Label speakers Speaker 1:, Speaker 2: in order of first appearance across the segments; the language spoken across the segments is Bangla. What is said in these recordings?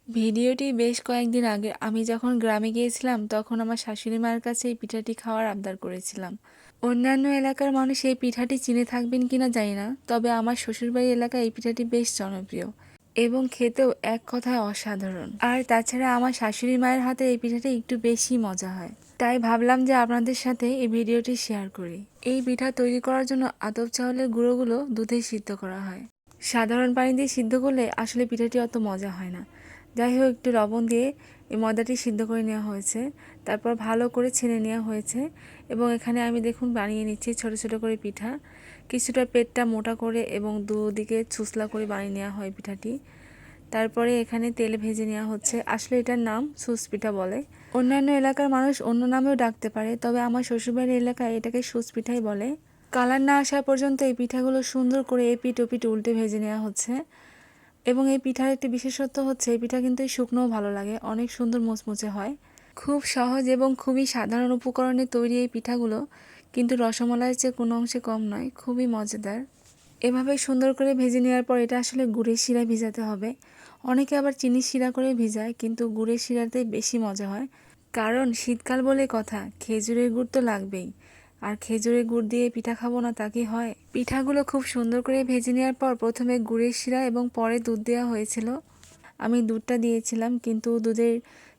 Speaker 1: ভিডিওটি বেশ কয়েকদিন আগে আমি যখন গ্রামে গিয়েছিলাম তখন আমার শাশুড়ি মায়ের কাছে এই পিঠাটি খাওয়ার আবদার করেছিলাম। অন্যান্য এলাকার মানুষ এই পিঠাটি চিনে থাকবেন কিনা জানি না, তবে আমার শ্বশুরবাড়ির এলাকায় এই পিঠাটি বেশ জনপ্রিয় এবং খেতেও এক কথায় অসাধারণ। আর তাছাড়া আমার শাশুড়ি মায়ের হাতে এই পিঠাটি একটু বেশি মজা হয়, তাই ভাবলাম যে আপনাদের সাথে এই ভিডিওটি শেয়ার করি। এই পিঠা তৈরি করার জন্য আতপ চাউলের গুঁড়োগুলো দুধে সিদ্ধ করা হয়। সাধারণ পানি দিয়ে সিদ্ধ করলে আসলে পিঠাটি অত মজা হয় না। যাই হোক, একটু লবণ দিয়ে এই ময়দাটি সিদ্ধ করে নেওয়া হয়েছে, তারপর ভালো করে ছেনে নেওয়া হয়েছে এবং এখানে আমি দেখুন বানিয়ে নিচ্ছি ছোট ছোট করে পিঠা। কিছুটা পেটটা মোটা করে এবং দুদিকে ছুসলা করে বানিয়ে নেওয়া হয় পিঠাটি। তারপরে এখানে তেলে ভেজে নেওয়া হচ্ছে। আসলে এটার নাম সুচ পিঠা বলে। অন্যান্য এলাকার মানুষ অন্য নামেও ডাকতে পারে, তবে আমার শ্বশুরবাড়ির এলাকায় এটাকে সুচ পিঠাই বলে। কালার না আসা পর্যন্ত এই পিঠাগুলো সুন্দর করে এপিঠ ওপিঠ উল্টে ভেজে নেওয়া হচ্ছে। এবং এই পিঠার একটি বিশেষত্ব হচ্ছে এই পিঠা কিন্তু শুকনোও ভালো লাগে, অনেক সুন্দর মুচমুচে হয়। খুব সহজ এবং খুবই সাধারণ উপকরণে তৈরি এই পিঠাগুলো কিন্তু রসমালাইয়ের চেয়ে কোনো অংশে কম নয়, খুবই মজাদার। এভাবে সুন্দর করে ভেজে নেওয়ার পর এটা আসলে গুড়ের শিরায় ভিজাতে হবে। অনেকে আবার চিনির শিরা করে ভিজায়, কিন্তু গুড়ের শিরাতেই বেশি মজা হয়। কারণ শীতকাল বলে কথা, খেজুরের গুড় তো লাগবেই। আর খেজুরের গুড় দিয়ে পিঠা খাবো না তা কি হয়? পিঠাগুলো খুব সুন্দর করে ভেজে নেওয়ার পর প্রথমে গুড়ের শিরা এবং পরে দুধ দেওয়া হয়েছিল। আমি দুধটা দিয়েছিলাম, কিন্তু দুধের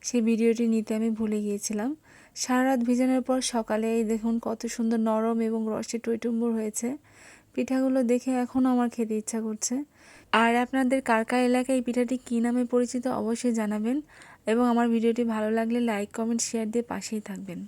Speaker 1: সেই ভিডিওটি নিতে আমি ভুলে গিয়েছিলাম। সারা রাত ভিজানোর পর সকালে এই দেখুন কত সুন্দর নরম এবং রসে টইটুম্বুর হয়েছে। পিঠাগুলো দেখে এখনও আমার খেতে ইচ্ছা করছে। আর আপনাদের কার কার এলাকায় এই পিঠাটি কী নামে পরিচিত অবশ্যই জানাবেন এবং আমার ভিডিওটি ভালো লাগলে লাইক কমেন্ট শেয়ার দিয়ে পাশেই থাকবেন।